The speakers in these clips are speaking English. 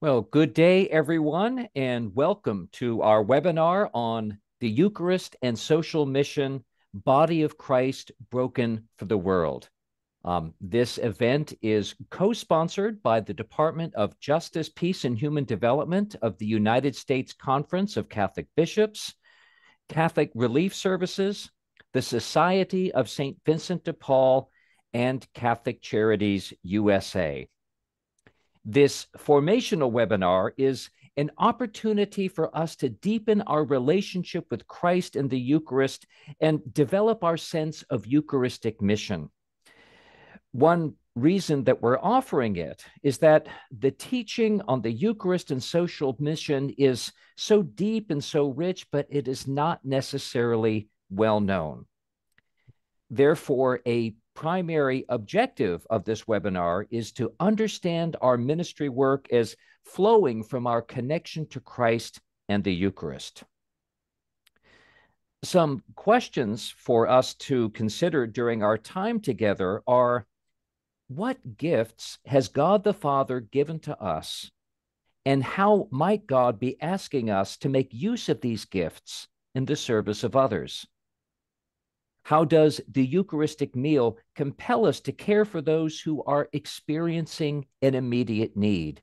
Well, good day, everyone, and welcome to our webinar on the Eucharist and social mission, Body of Christ Broken for the World. This event is co-sponsored by the Department of Justice, Peace, and Human Development of the United States Conference of Catholic Bishops, Catholic Relief Services, the Society of St. Vincent de Paul, and Catholic Charities USA. This formational webinar is an opportunity for us to deepen our relationship with Christ and the Eucharist and develop our sense of Eucharistic mission. One reason that we're offering it is that the teaching on the Eucharist and social mission is so deep and so rich, but it is not necessarily well known. Therefore, a primary objective of this webinar is to understand our ministry work as flowing from our connection to Christ and the Eucharist. Some questions for us to consider during our time together are: what gifts has God the Father given to us, and how might God be asking us to make use of these gifts in the service of others? How does the Eucharistic meal compel us to care for those who are experiencing an immediate need?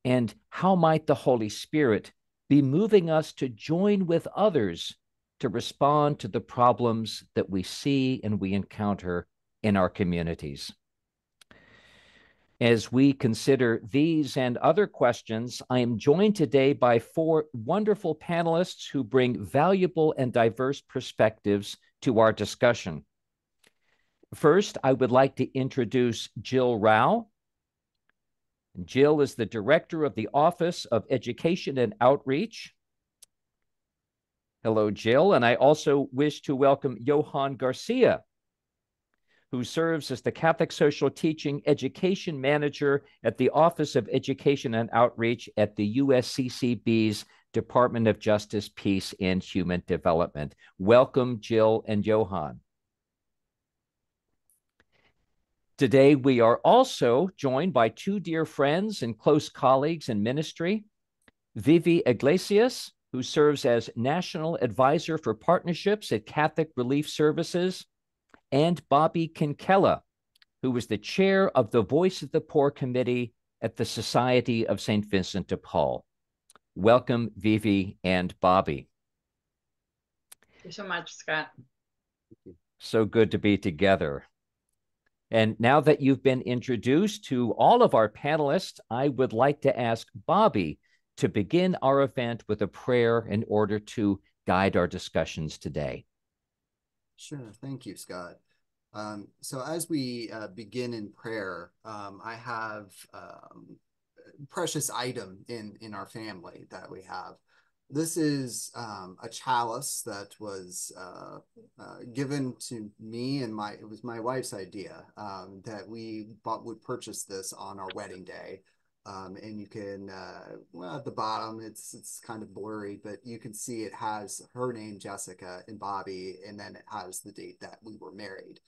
And how might the Holy Spirit be moving us to join with others to respond to the problems that we see and we encounter in our communities? As we consider these and other questions, I am joined today by four wonderful panelists who bring valuable and diverse perspectives to our discussion. First, I would like to introduce Jill Rao. Jill is the Director of the Office of Education and Outreach. Hello, Jill. And I also wish to welcome Johan Garcia, who serves as the Catholic Social Teaching Education Manager at the Office of Education and Outreach at the USCCB's Department of Justice, Peace, and Human Development. Welcome, Jill and Johan. Today, we are also joined by two dear friends and close colleagues in ministry: Vivi Iglesias, who serves as National Advisor for Partnerships at Catholic Relief Services, and Bobby Kinkella, who was the chair of the Voice of the Poor Committee at the Society of St. Vincent de Paul. Welcome, Vivi and Bobby. Thank you so much, Scott. So good to be together. And now that you've been introduced to all of our panelists, I would like to ask Bobby to begin our event with a prayer in order to guide our discussions today. Sure. Thank you, Scott. So as we begin in prayer, I have a precious item in our family that we have. This is a chalice that was given to me, and it was my wife's idea that we would purchase this on our wedding day. And you can, well, at the bottom, it's kind of blurry, but you can see it has her name, Jessica, and Bobby, and then it has the date that we were married.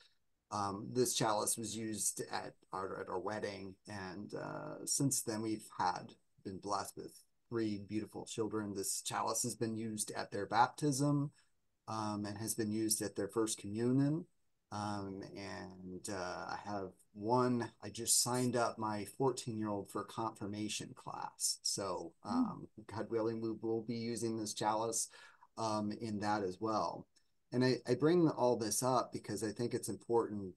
This chalice was used at our wedding, and since then we've been blessed with three beautiful children. This chalice has been used at their baptism and has been used at their first communion. I have one. I just signed up my 14-year-old for confirmation class. So God willing, we will be using this chalice in that as well. And I bring all this up because I think it's important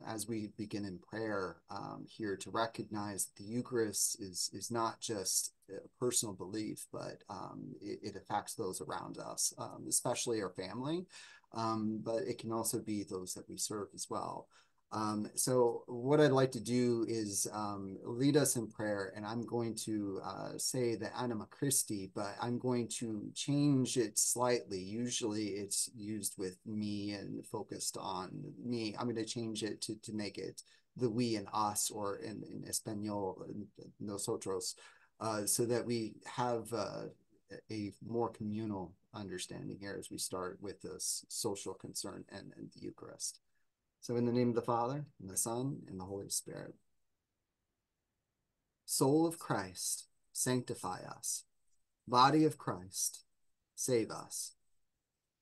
as we begin in prayer here to recognize that the Eucharist is not just a personal belief, but it affects those around us, especially our family. But it can also be those that we serve as well. So what I'd like to do is lead us in prayer, and I'm going to say the Anima Christi, but I'm going to change it slightly. Usually it's used with me and focused on me. I'm going to change it to make it the we and us, or in Espanol, nosotros, so that we have a more communal understanding here as we start with this social concern and the Eucharist. So in the name of the Father, and the Son, and the Holy Spirit. Soul of Christ, sanctify us. Body of Christ, save us.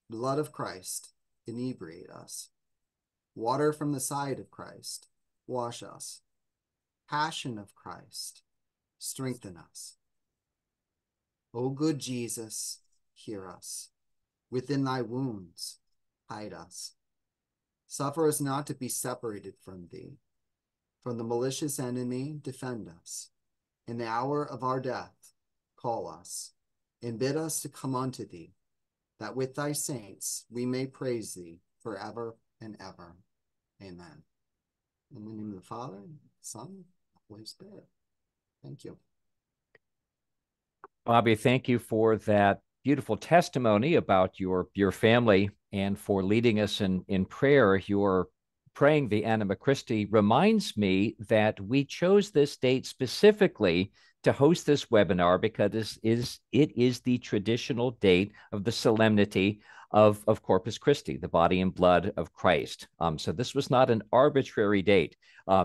Blood of Christ, inebriate us. Water from the side of Christ, wash us. Passion of Christ, strengthen us. O good Jesus, hear us. Within thy wounds, hide us. Suffer us not to be separated from thee. From the malicious enemy, defend us. In the hour of our death, call us, and bid us to come unto thee, that with thy saints we may praise thee forever and ever. Amen. In the name of the Father, Son, and Holy Spirit. Thank you. Bobby, thank you for that beautiful testimony about your family and for leading us in prayer. Your praying the Anima Christi reminds me that we chose this date specifically to host this webinar because it is the traditional date of the solemnity of Corpus Christi, the body and blood of Christ. So this was not an arbitrary date.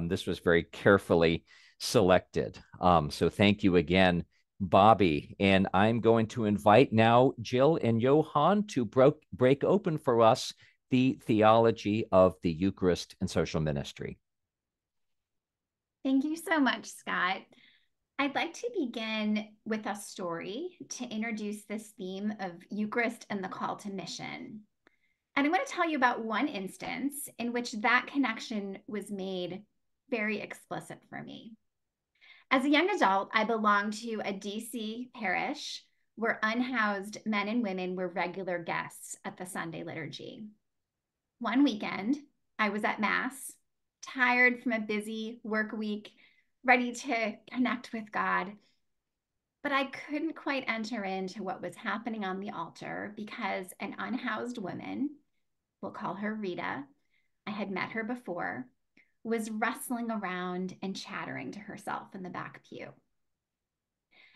This was very carefully selected. So thank you again, Bobby. And I'm going to invite now Jill and Johan to break open for us the theology of the Eucharist and social ministry. Thank you so much, Scott. I'd like to begin with a story to introduce this theme of Eucharist and the call to mission. And I want to tell you about one instance in which that connection was made very explicit for me. As a young adult, I belonged to a DC parish where unhoused men and women were regular guests at the Sunday liturgy. One weekend, I was at Mass, tired from a busy work week, ready to connect with God, but I couldn't quite enter into what was happening on the altar because an unhoused woman, we'll call her Rita, I had met her before, was rustling around and chattering to herself in the back pew.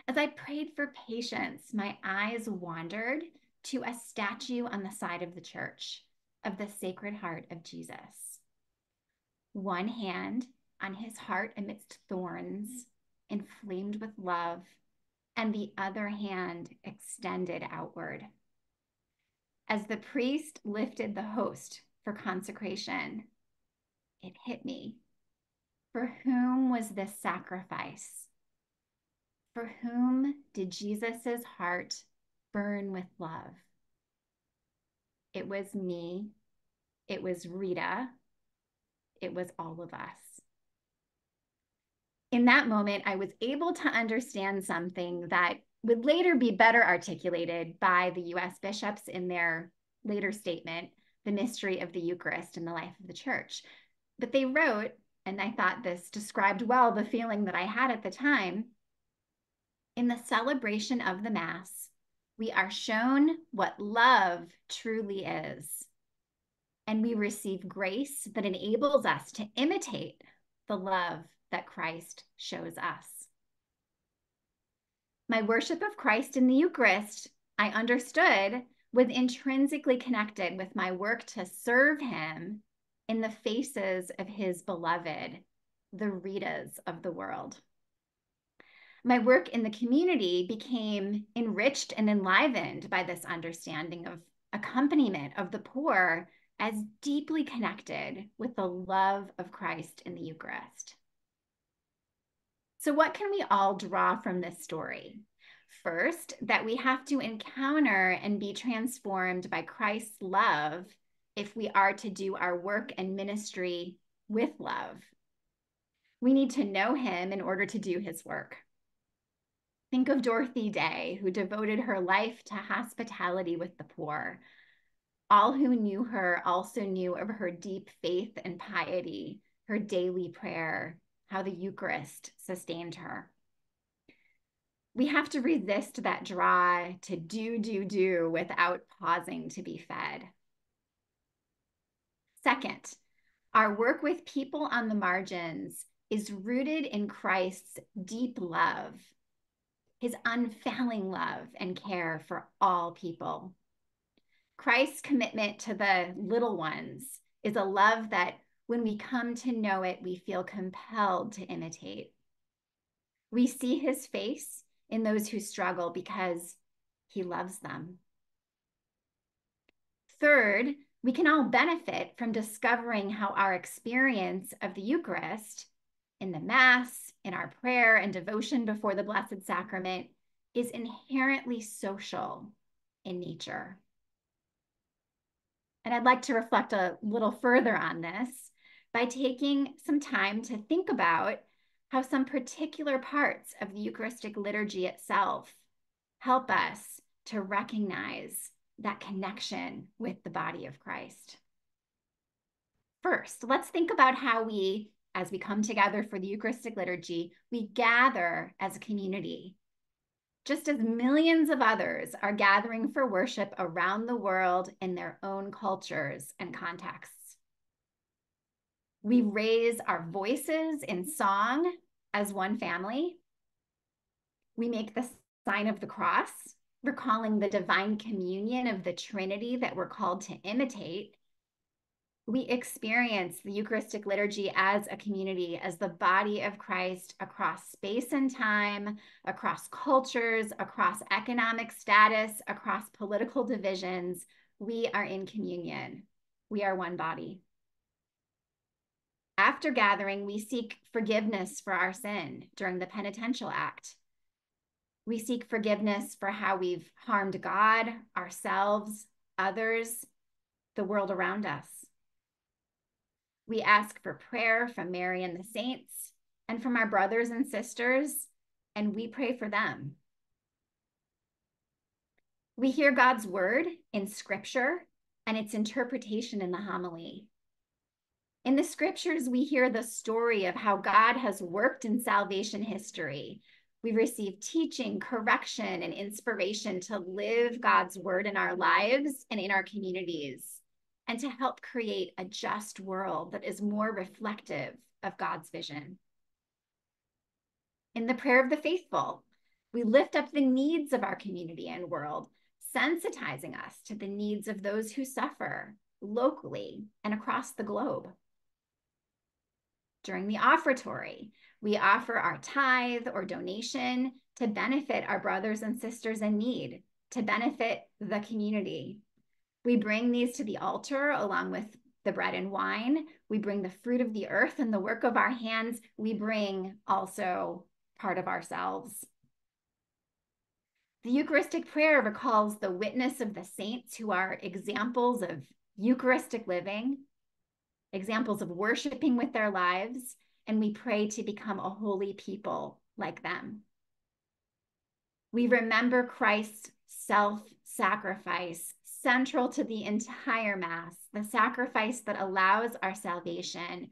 As I prayed for patience, my eyes wandered to a statue on the side of the church of the Sacred Heart of Jesus. One hand on his heart amidst thorns, inflamed with love, and the other hand extended outward. As the priest lifted the host for consecration, it hit me. For whom was this sacrifice? For whom did Jesus's heart burn with love? It was me. It was Rita. It was all of us. In that moment, I was able to understand something that would later be better articulated by the U.S. bishops in their later statement, The Mystery of the Eucharist in the Life of the Church. But they wrote, and I thought this described well the feeling that I had at the time, in the celebration of the Mass, we are shown what love truly is, and we receive grace that enables us to imitate the love that Christ shows us. My worship of Christ in the Eucharist, I understood, was intrinsically connected with my work to serve him in the faces of his beloved, the Ritas of the world. My work in the community became enriched and enlivened by this understanding of accompaniment of the poor as deeply connected with the love of Christ in the Eucharist. So what can we all draw from this story? First, that we have to encounter and be transformed by Christ's love if we are to do our work and ministry with love. We need to know him in order to do his work. Think of Dorothy Day, who devoted her life to hospitality with the poor. All who knew her also knew of her deep faith and piety, her daily prayer, how the Eucharist sustained her. We have to resist that draw to do without pausing to be fed. Second, our work with people on the margins is rooted in Christ's deep love, his unfailing love and care for all people. Christ's commitment to the little ones is a love that when we come to know it, we feel compelled to imitate. We see his face in those who struggle because he loves them. Third, we can all benefit from discovering how our experience of the Eucharist in the Mass, in our prayer and devotion before the Blessed Sacrament, is inherently social in nature. And I'd like to reflect a little further on this by taking some time to think about how some particular parts of the Eucharistic liturgy itself help us to recognize that connection with the body of Christ. First, let's think about how we, as we come together for the Eucharistic liturgy, we gather as a community, just as millions of others are gathering for worship around the world in their own cultures and contexts. We raise our voices in song as one family. We make the sign of the cross, recalling the divine communion of the Trinity that we're called to imitate. We experience the Eucharistic liturgy as a community, as the body of Christ across space and time, across cultures, across economic status, across political divisions. We are in communion. We are one body. After gathering, we seek forgiveness for our sin during the penitential act. We seek forgiveness for how we've harmed God, ourselves, others, the world around us. We ask for prayer from Mary and the saints and from our brothers and sisters, and we pray for them. We hear God's word in Scripture and its interpretation in the homily. In the Scriptures, we hear the story of how God has worked in salvation history. We receive teaching, correction, and inspiration to live God's word in our lives and in our communities, and to help create a just world that is more reflective of God's vision. In the prayer of the faithful, we lift up the needs of our community and world, sensitizing us to the needs of those who suffer locally and across the globe. During the offertory, we offer our tithe or donation to benefit our brothers and sisters in need, to benefit the community. We bring these to the altar along with the bread and wine. We bring the fruit of the earth and the work of our hands. We bring also part of ourselves. The Eucharistic prayer recalls the witness of the saints who are examples of Eucharistic living, examples of worshiping with their lives, and we pray to become a holy people like them. We remember Christ's self-sacrifice, central to the entire Mass, the sacrifice that allows our salvation.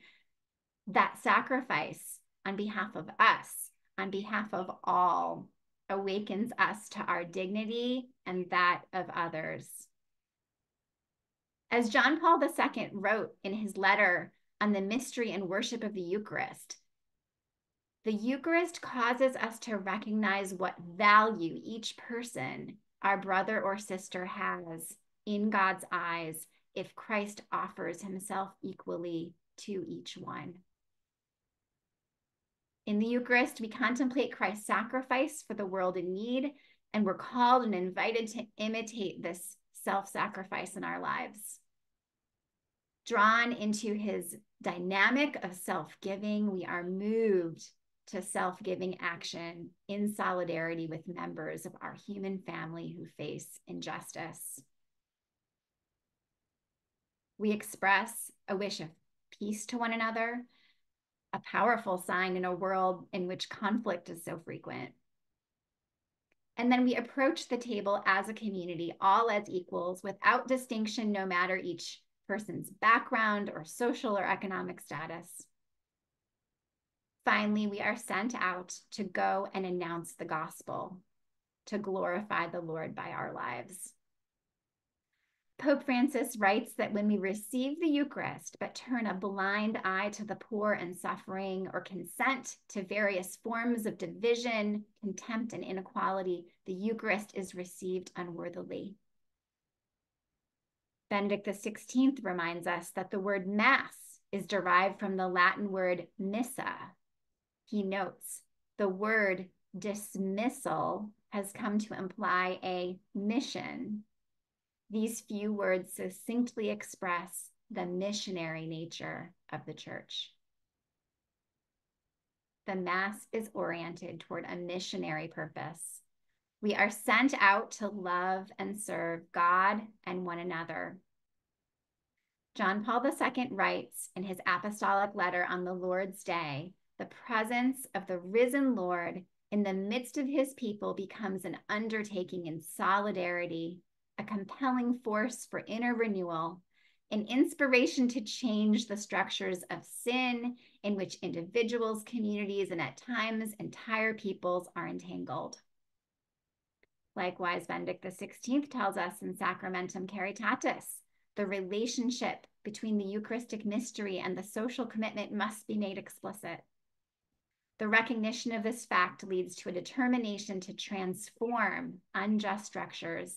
That sacrifice on behalf of us, on behalf of all, awakens us to our dignity and that of others. As John Paul II wrote in his letter on the mystery and worship of the Eucharist, the Eucharist causes us to recognize what value each person, our brother or sister, has in God's eyes if Christ offers himself equally to each one. In the Eucharist, we contemplate Christ's sacrifice for the world in need, and we're called and invited to imitate this self-sacrifice in our lives. Drawn into his dynamic of self-giving, we are moved to self-giving action in solidarity with members of our human family who face injustice. We express a wish of peace to one another, a powerful sign in a world in which conflict is so frequent. And then we approach the table as a community, all as equals, without distinction, no matter each person's background or social or economic status. Finally, we are sent out to go and announce the gospel, to glorify the Lord by our lives. Pope Francis writes that when we receive the Eucharist but turn a blind eye to the poor and suffering, or consent to various forms of division, contempt, and inequality, the Eucharist is received unworthily. Benedict XVI reminds us that the word Mass is derived from the Latin word missa. He notes The word dismissal has come to imply a mission. These few words succinctly express the missionary nature of the church. The Mass is oriented toward a missionary purpose. We are sent out to love and serve God and one another. John Paul II writes in his apostolic letter on the Lord's Day, the presence of the risen Lord in the midst of his people becomes an undertaking in solidarity, a compelling force for inner renewal, an inspiration to change the structures of sin in which individuals, communities, and at times entire peoples are entangled. Likewise, Benedict XVI tells us in Sacramentum Caritatis, the relationship between the Eucharistic mystery and the social commitment must be made explicit. The recognition of this fact leads to a determination to transform unjust structures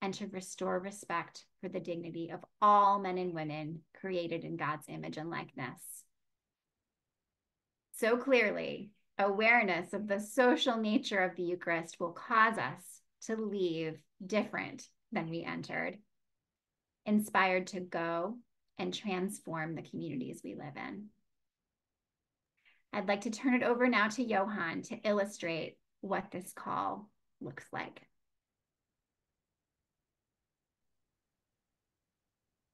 and to restore respect for the dignity of all men and women created in God's image and likeness. So clearly, awareness of the social nature of the Eucharist will cause us to leave different than we entered, inspired to go and transform the communities we live in. I'd like to turn it over now to Johann to illustrate what this call looks like.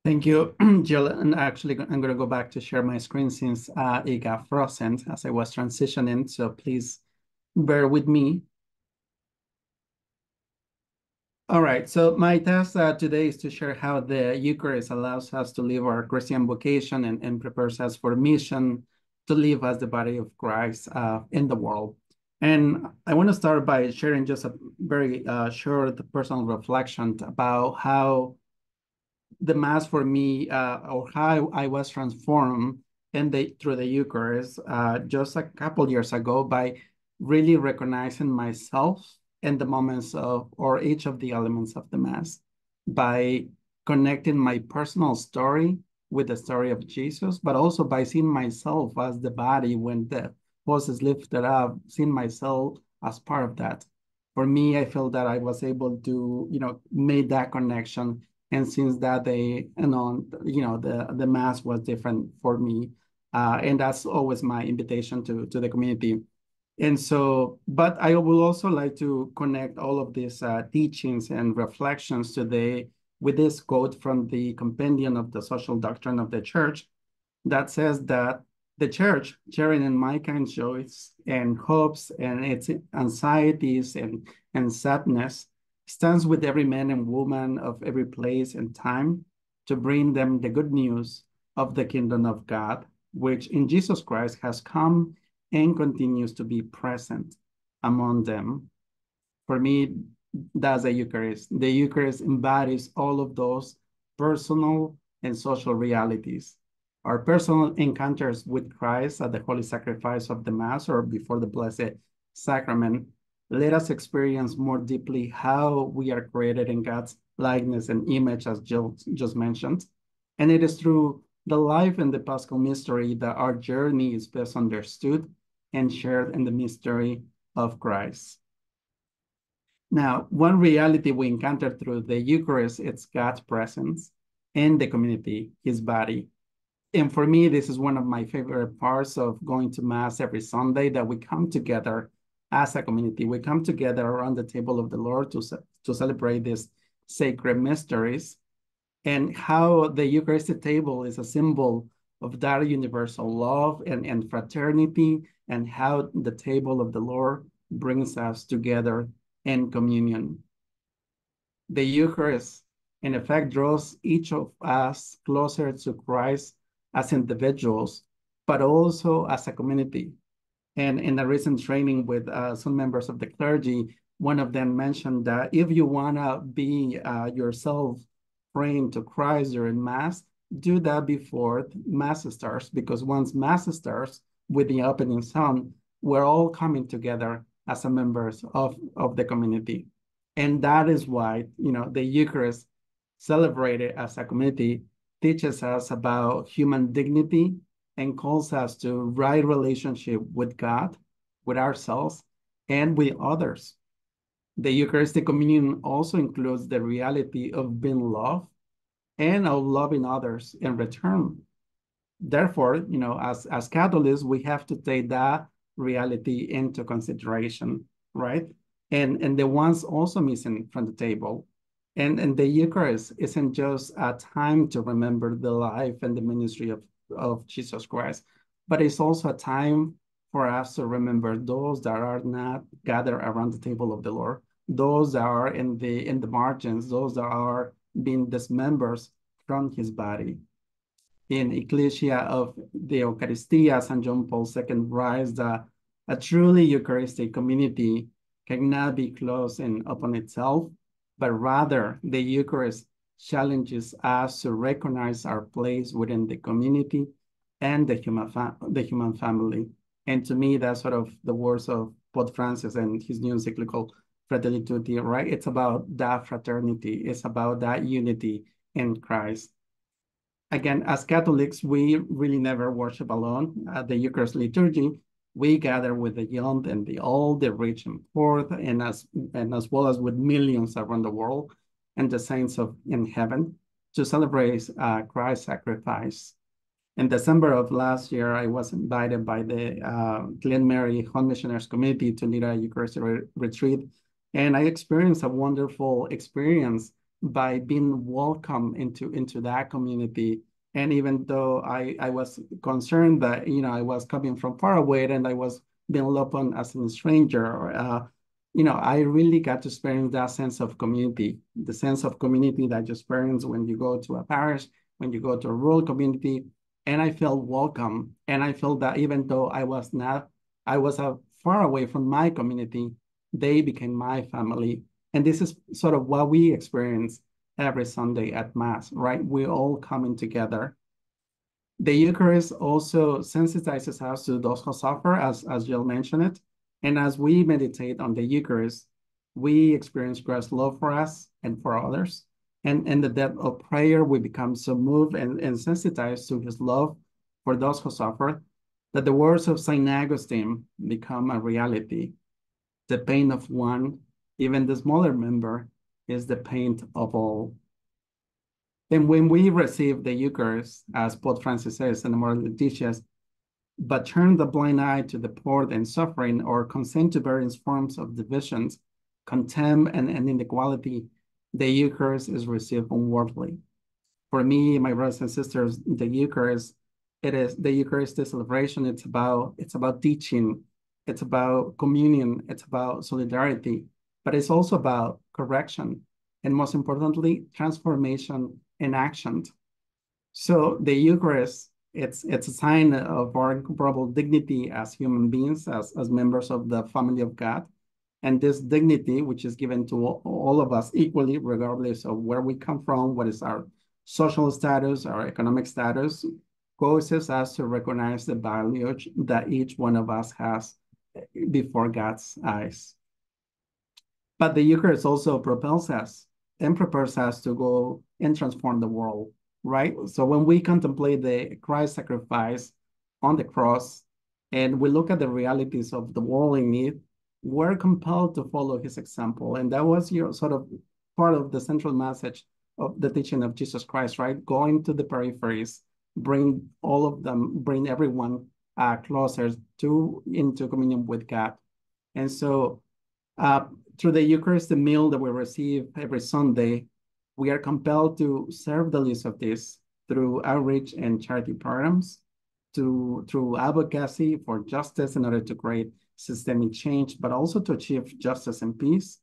Thank you, Jill. And actually, I'm going to go back to share my screen since it got frozen as I was transitioning. So please bear with me. All right, so my task today is to share how the Eucharist allows us to live our Christian vocation and prepares us for mission to live as the body of Christ in the world. And I want to start by sharing just a very short personal reflection about how the Mass for me, or how I was transformed through the Eucharist just a couple years ago by really recognizing myself in the moments of, or each of the elements of the Mass, by connecting my personal story with the story of Jesus, but also by seeing myself as the body when the host is lifted up, seeing myself as part of that. For me, I feel that I was able to, make that connection. And since that day and on, the Mass was different for me. And that's always my invitation to the community. And so, but I will also like to connect all of these teachings and reflections today with this quote from the Compendium of the Social Doctrine of the Church that says that the Church, sharing in mankind's joys and hopes and its anxieties and sadness, stands with every man and woman of every place and time to bring them the good news of the kingdom of God, which in Jesus Christ has come and continues to be present among them. For me, that's the Eucharist. The Eucharist embodies all of those personal and social realities. Our personal encounters with Christ at the holy sacrifice of the Mass or before the Blessed Sacrament let us experience more deeply how we are created in God's likeness and image, as Jill just mentioned. And it is through the life and the Paschal mystery that our journey is best understood and shared in the mystery of Christ. Now, one reality we encounter through the Eucharist is God's presence in the community, his body. And for me, this is one of my favorite parts of going to Mass every Sunday, that we come together as a community. We come together around the table of the Lord to celebrate these sacred mysteries, and how the Eucharistic table is a symbol of that universal love and fraternity, and how the table of the Lord brings us together in communion. The Eucharist, in effect, draws each of us closer to Christ as individuals, but also as a community. And in a recent training with some members of the clergy, one of them mentioned that if you want to be yourself praying to Christ during Mass, do that before Mass starts, because once Mass starts with the opening song, we're all coming together as members of the community. And that is why, the Eucharist, celebrated as a community, teaches us about human dignity and calls us to right relationship with God, with ourselves and with others. The Eucharistic communion also includes the reality of being loved and of loving others in return. Therefore, as Catholics, we have to take that reality into consideration, right? And the ones also missing from the table. And the Eucharist isn't just a time to remember the life and the ministry of Jesus Christ, but it's also a time for us to remember those that are not gathered around the table of the Lord, those that are in the margins, those that are being dismembered from his body. In Ecclesia of the Eucharistia, St. John Paul II writes that a truly Eucharistic community cannot be closed in upon itself, but rather the Eucharist challenges us to recognize our place within the community and the human family. And to me, that's sort of the words of Pope Francis and his new encyclical Fratelli Tutti, right? It's about that fraternity. It's about that unity in Christ. Again, as Catholics, we really never worship alone. At the Eucharist liturgy, we gather with the young and the old, the rich and poor, and as well as with millions around the world and the saints in heaven to celebrate Christ's sacrifice. In December of last year, I was invited by the Glen Mary Home Missionaries Committee to lead a Eucharistic retreat, and I experienced a wonderful experience by being welcomed into that community. And even though I was concerned that, I was coming from far away and I was being looked upon as a stranger, I really got to experience that sense of community, the sense of community that you experience when you go to a parish, when you go to a rural community. And I felt welcome. And I felt that even though I was far away from my community, they became my family. And this is sort of what we experience every Sunday at Mass, right? We're all coming together. The Eucharist also sensitizes us to those who suffer, as Jill mentioned it. And as we meditate on the Eucharist, we experience Christ's love for us and for others. And in the depth of prayer, we become so moved and sensitized to his love for those who suffer that the words of St. Augustine become a reality. The pain of one, even the smaller member, is the pain of all. And when we receive the Eucharist, as Pope Francis says in the Moral Laetitias, but turn the blind eye to the poor and suffering, or consent to various forms of divisions, contempt, and inequality, the Eucharist is received unworthily. For me, my brothers and sisters, the Eucharist, the Eucharistic celebration. It's about teaching, it's about communion, it's about solidarity, but it's also about correction, and most importantly, transformation and action. So the Eucharist, it's a sign of our incomparable dignity as human beings, as members of the family of God. And this dignity, which is given to all of us equally, regardless of where we come from, what is our social status, our economic status, causes us to recognize the value that each one of us has before God's eyes. But the Eucharist also propels us and prepares us to go and transform the world, right? So when we contemplate the Christ sacrifice on the cross, and we look at the realities of the world in need, we're compelled to follow his example. And that was sort of part of the central message of the teaching of Jesus Christ, right? Going to the peripheries, bring everyone closer into communion with God. And so through the Eucharist, the meal that we receive every Sunday, we are compelled to serve the least of this through outreach and charity programs, through advocacy for justice in order to create systemic change, but also to achieve justice and peace,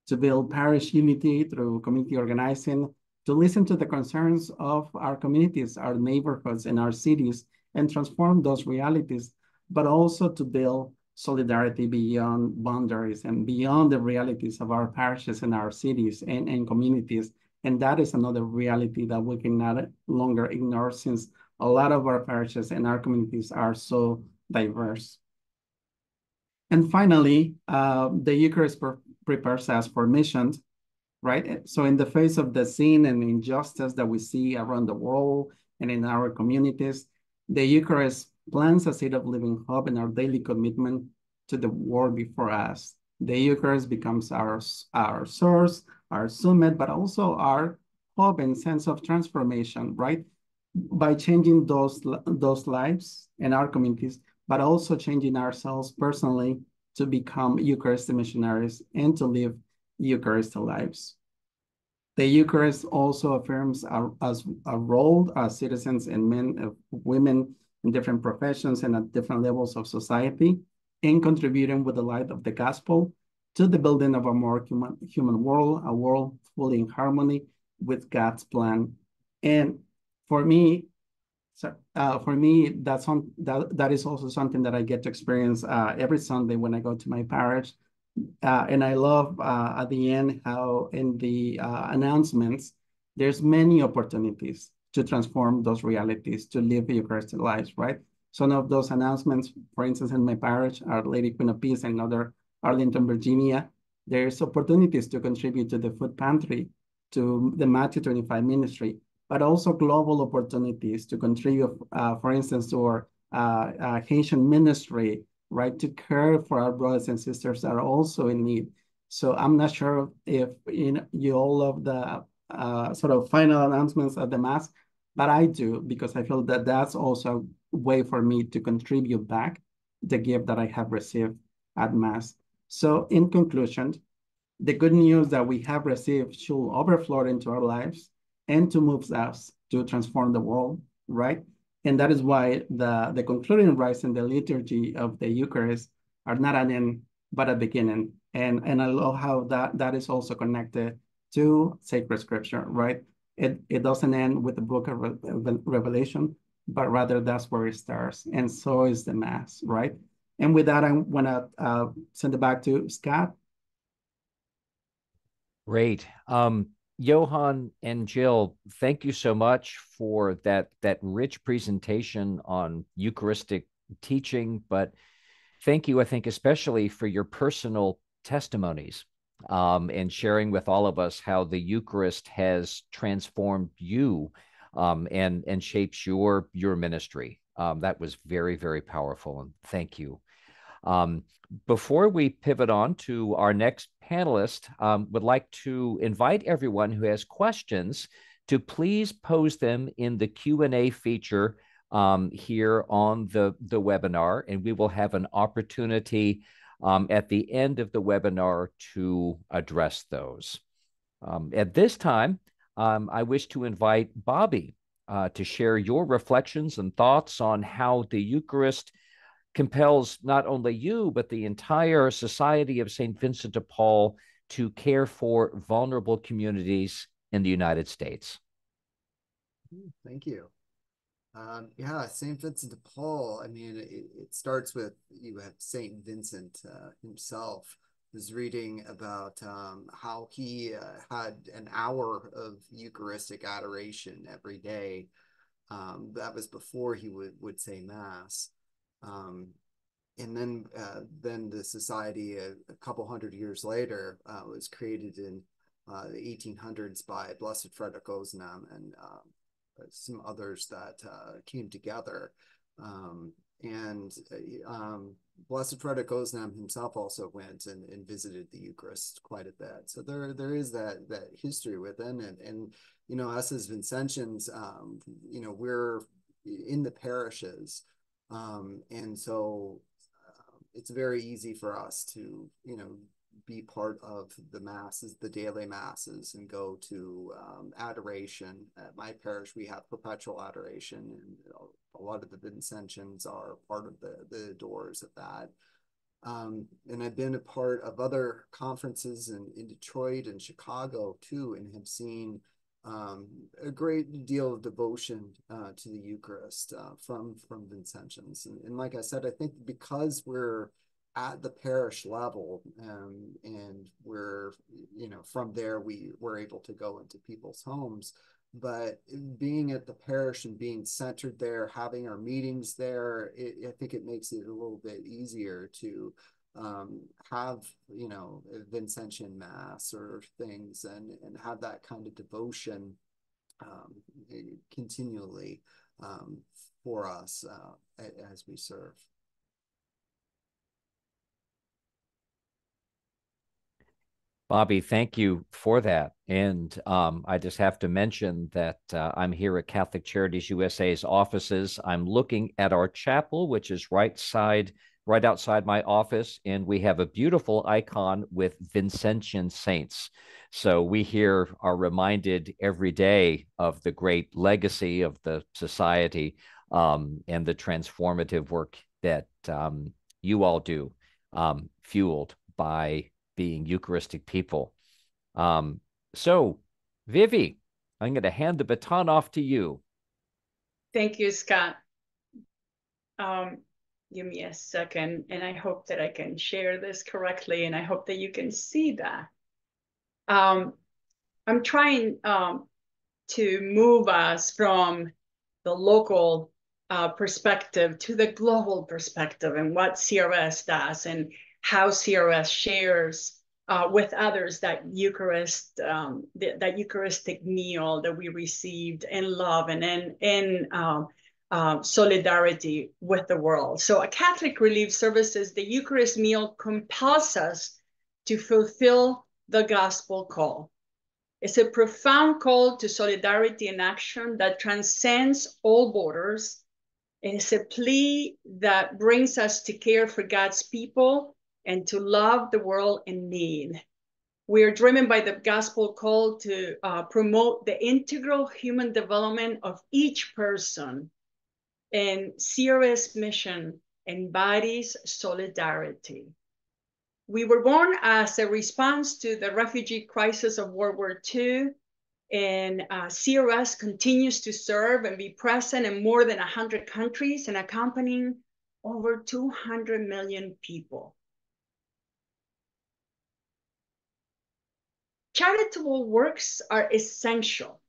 to build parish unity through community organizing, to listen to the concerns of our communities, our neighborhoods, and our cities, and transform those realities, but also to build solidarity beyond boundaries and beyond the realities of our parishes and our cities and communities. And that is another reality that we can no longer ignore, since a lot of our parishes and our communities are so diverse. And finally, the Eucharist prepares us for mission, right? So in the face of the sin and injustice that we see around the world and in our communities, the Eucharist plants a seed of living hope in our daily commitment to the world before us. The Eucharist becomes our source, our summit, but also our hope and sense of transformation, right? By changing those lives and our communities, but also changing ourselves personally to become Eucharistic missionaries and to live Eucharistic lives. The Eucharist also affirms our role as citizens and men, women in different professions and at different levels of society, in contributing with the light of the gospel to the building of a more human world, a world fully in harmony with God's plan. And for me, that is also something that I get to experience every Sunday when I go to my parish. And I love at the end how in the announcements, there's many opportunities to transform those realities, to live Eucharistic lives, right? Some of those announcements, for instance, in my parish, Our Lady Queen of Peace, and other Arlington, Virginia, there's opportunities to contribute to the food pantry, to the Matthew 25 ministry, but also global opportunities to contribute, for instance, to our Haitian ministry, right, to care for our brothers and sisters that are also in need. So I'm not sure if you all love the sort of final announcements of the Mass, but I do, because I feel that that's also a way for me to contribute back the gift that I have received at Mass. So in conclusion, the good news that we have received should overflow into our lives and to move us to transform the world, right? And that is why the concluding rites in the liturgy of the Eucharist are not an end, but a beginning. And I love how that is also connected to sacred scripture, right? It doesn't end with the book of Revelation, but rather that's where it starts. And so is the Mass, right? And with that, I want to send it back to Scott. Great. Johann and Jill, thank you so much for that rich presentation on Eucharistic teaching, but thank you, I think, especially for your personal testimonies and sharing with all of us how the Eucharist has transformed you and shapes your ministry. That was very, very powerful, and thank you. Before we pivot on to our next panelist, would like to invite everyone who has questions to please pose them in the Q&A feature here on the webinar, and we will have an opportunity at the end of the webinar to address those. At this time, I wish to invite Bobby to share your reflections and thoughts on how the Eucharist compels not only you, but the entire Society of St. Vincent de Paul to care for vulnerable communities in the United States. Thank you. Yeah, St. Vincent de Paul, I mean, it starts with, you have St. Vincent himself. Was reading about how he had an hour of Eucharistic adoration every day. That was before he would say Mass. And then the society a couple hundred years later was created in the 1800s by Blessed Frederick Ozanam and some others that came together. Blessed Frederick Ozanam himself also went and visited the Eucharist quite a bit. So there is that history within it. And you know, us as Vincentians, you know, we're in the parishes. And so it's very easy for us to, you know, be part of the masses, the daily masses, and go to adoration. At my parish, we have perpetual adoration, and a lot of the Vincentians are part of the doors of that. And I've been a part of other conferences in Detroit and Chicago too, and have seen a great deal of devotion to the Eucharist from Vincentians. And like I said, I think because we're at the parish level and we're, you know, from there we're able to go into people's homes. But being at the parish and being centered there, having our meetings there, I think it makes it a little bit easier to have, you know, a Vincentian Mass or things and have that kind of devotion continually for us as we serve. Bobby, thank you for that. And I just have to mention that I'm here at Catholic Charities USA's offices. I'm looking at our chapel, which is right outside my office, and we have a beautiful icon with Vincentian saints. So we here are reminded every day of the great legacy of the society and the transformative work that you all do, fueled by being Eucharistic people. So, Vivi, I'm going to hand the baton off to you. Thank you, Scott. Give me a second, and I hope that I can share this correctly, and I hope that you can see that. I'm trying to move us from the local perspective to the global perspective and what CRS does and how CRS shares with others that Eucharist, that Eucharistic meal that we received in love and in solidarity with the world. So at Catholic Relief Services, the Eucharist meal compels us to fulfill the gospel call. It's a profound call to solidarity and action that transcends all borders. It's a plea that brings us to care for God's people and to love the world in need. We are driven by the gospel call to promote the integral human development of each person, and CRS mission embodies solidarity. We were born as a response to the refugee crisis of World War II, and CRS continues to serve and be present in more than 100 countries and accompanying over 200 million people. Charitable works are essential,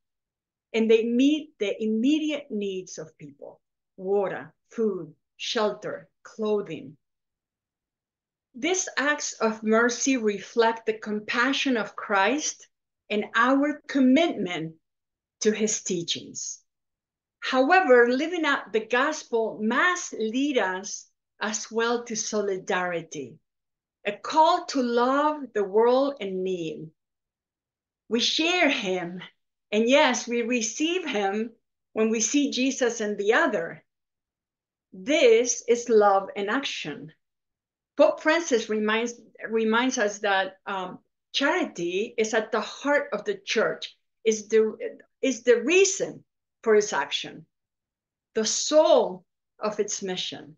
and they meet the immediate needs of people: water, food, shelter, clothing. These acts of mercy reflect the compassion of Christ and our commitment to his teachings. However, living out the gospel must lead us as well to solidarity, a call to love the world in need. We share him, and yes, we receive him when we see Jesus in the other. This is love in action. Pope Francis reminds us that charity is at the heart of the church, is the reason for its action, the soul of its mission.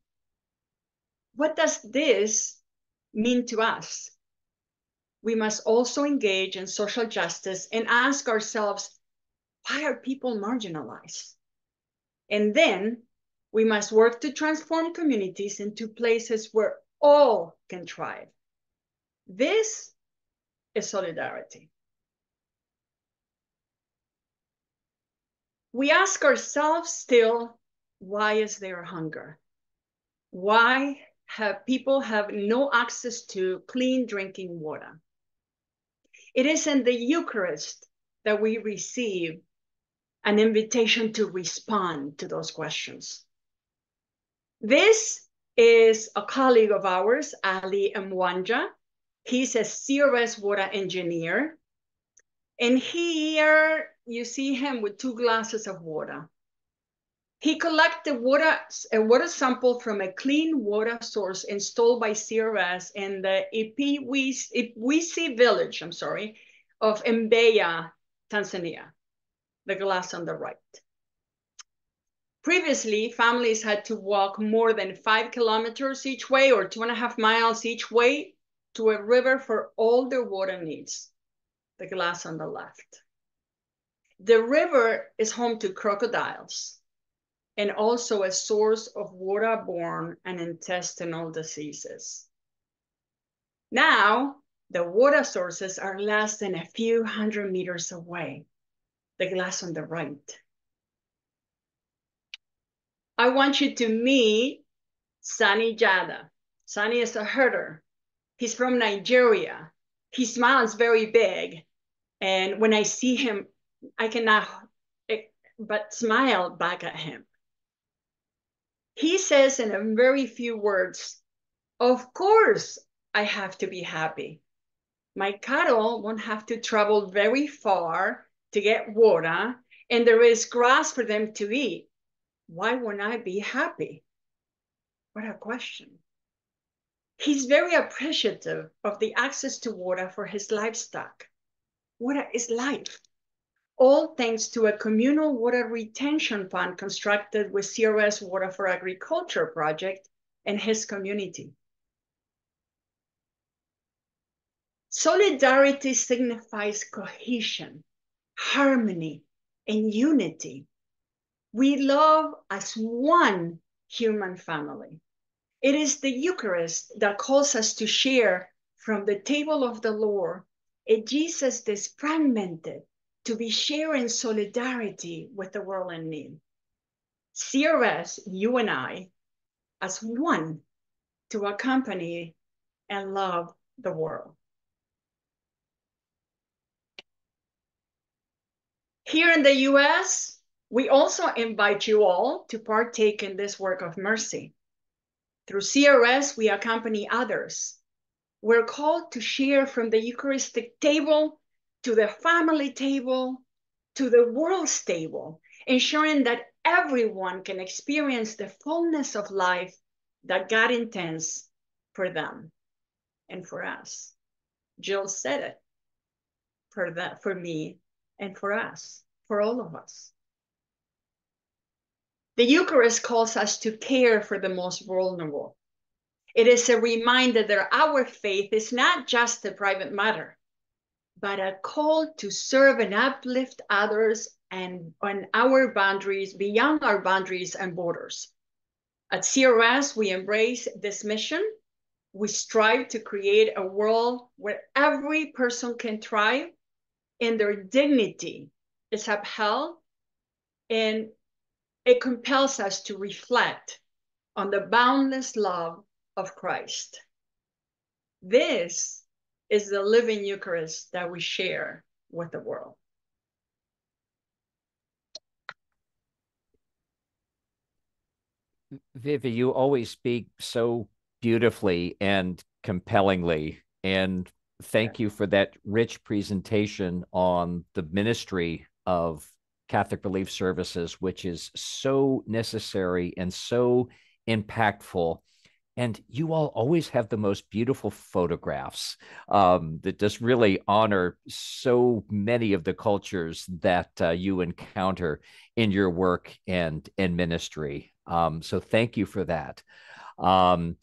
What does this mean to us? We must also engage in social justice and ask ourselves, why are people marginalized? And then we must work to transform communities into places where all can thrive. This is solidarity. We ask ourselves still, why is there hunger? Why have people no access to clean drinking water? It is in the Eucharist that we receive an invitation to respond to those questions. This is a colleague of ours, Ali Mwanja. He's a CRS water engineer. And here you see him with 2 glasses of water. He collected a water sample from a clean water source installed by CRS in the Ipiwisi village, of Mbeya, Tanzania, the glass on the right. Previously, families had to walk more than 5 kilometers each way or 2.5 miles each way to a river for all their water needs, the glass on the left. The river is home to crocodiles and also a source of waterborne and intestinal diseases. Now, the water sources are less than a few hundred meters away, the glass on the right. I want you to meet Sani Jada. Sani is a herder. He's from Nigeria. He smiles very big. And when I see him, I cannot but smile back at him. He says in a very few words, of course I have to be happy. My cattle won't have to travel very far to get water, and there is grass for them to eat. Why won't I be happy? What a question. He's very appreciative of the access to water for his livestock. Water is life. All thanks to a communal water retention fund constructed with CRS Water for Agriculture project and his community. Solidarity signifies cohesion, harmony, and unity. We love as one human family. It is the Eucharist that calls us to share from the table of the Lord, a Jesus disfragmented, to be sharing solidarity with the world in need. CRS, you and I, as one, to accompany and love the world. Here in the US, we also invite you all to partake in this work of mercy. Through CRS, we accompany others. We're called to share from the Eucharistic table to the family table to the world's table, ensuring that everyone can experience the fullness of life that God intends for them and for us. Jill said it, for me and for us, for all of us. The Eucharist calls us to care for the most vulnerable. It is a reminder that our faith is not just a private matter, but a call to serve and uplift others and on our boundaries, beyond our boundaries and borders. At CRS, we embrace this mission. We strive to create a world where every person can thrive and their dignity is upheld, and it compels us to reflect on the boundless love of Christ. This is the living Eucharist that we share with the world. Vivi, you always speak so beautifully and compellingly. And thank you for that rich presentation on the ministry of Catholic Relief Services, which is so necessary and so impactful. And you all always have the most beautiful photographs that just really honor so many of the cultures that you encounter in your work and ministry. So thank you for that. I'm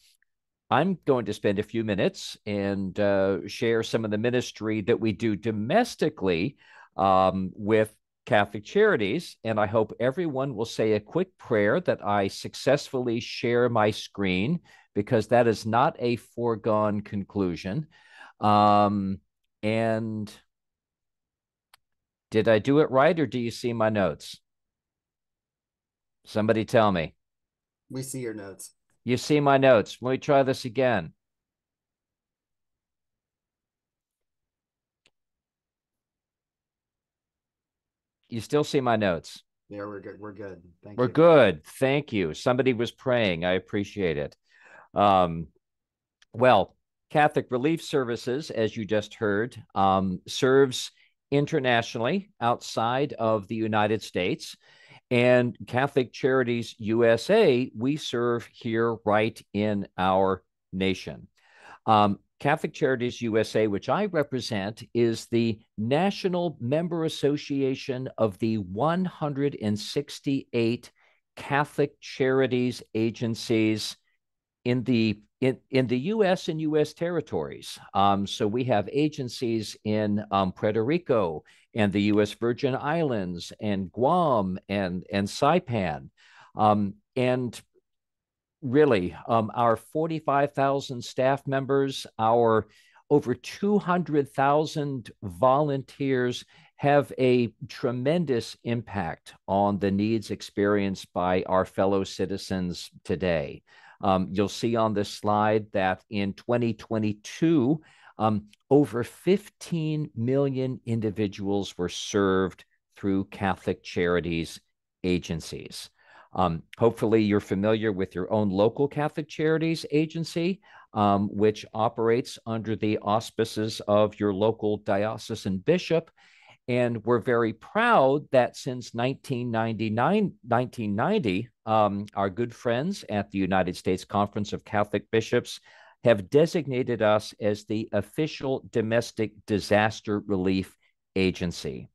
going to spend a few minutes and share some of the ministry that we do domestically with Catholic Charities, and I hope everyone will say a quick prayer that I successfully share my screen, because that is not a foregone conclusion. And did I do it right, or do you see my notes? Somebody tell me. We see your notes. You see my notes. Let me try this again. You still see my notes? Yeah, we're good. We're good. Thank you. We're good. Thank you. Somebody was praying. I appreciate it. Well, Catholic Relief Services, as you just heard, serves internationally outside of the United States. And Catholic Charities USA, we serve here right in our nation. Catholic Charities USA, which I represent, is the National Member Association of the 168 Catholic Charities agencies in the U.S. and U.S. territories. So we have agencies in Puerto Rico and the U.S. Virgin Islands and Guam and Saipan. And really, our 45,000 staff members, our over 200,000 volunteers have a tremendous impact on the needs experienced by our fellow citizens today. You'll see on this slide that in 2022, over 15 million individuals were served through Catholic Charities agencies. Hopefully you're familiar with your own local Catholic Charities agency, which operates under the auspices of your local diocesan bishop. And we're very proud that since 1990, our good friends at the United States Conference of Catholic Bishops have designated us as the official domestic disaster relief agency.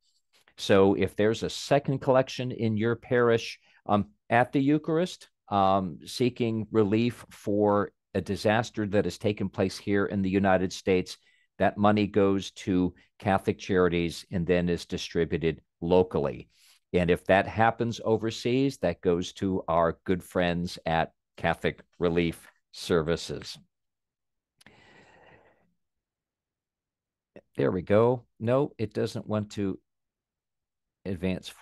So if there's a second collection in your parish at the Eucharist, seeking relief for a disaster that has taken place here in the United States, that money goes to Catholic Charities and then is distributed locally. And if that happens overseas, that goes to our good friends at Catholic Relief Services. There we go. No, it doesn't want to advance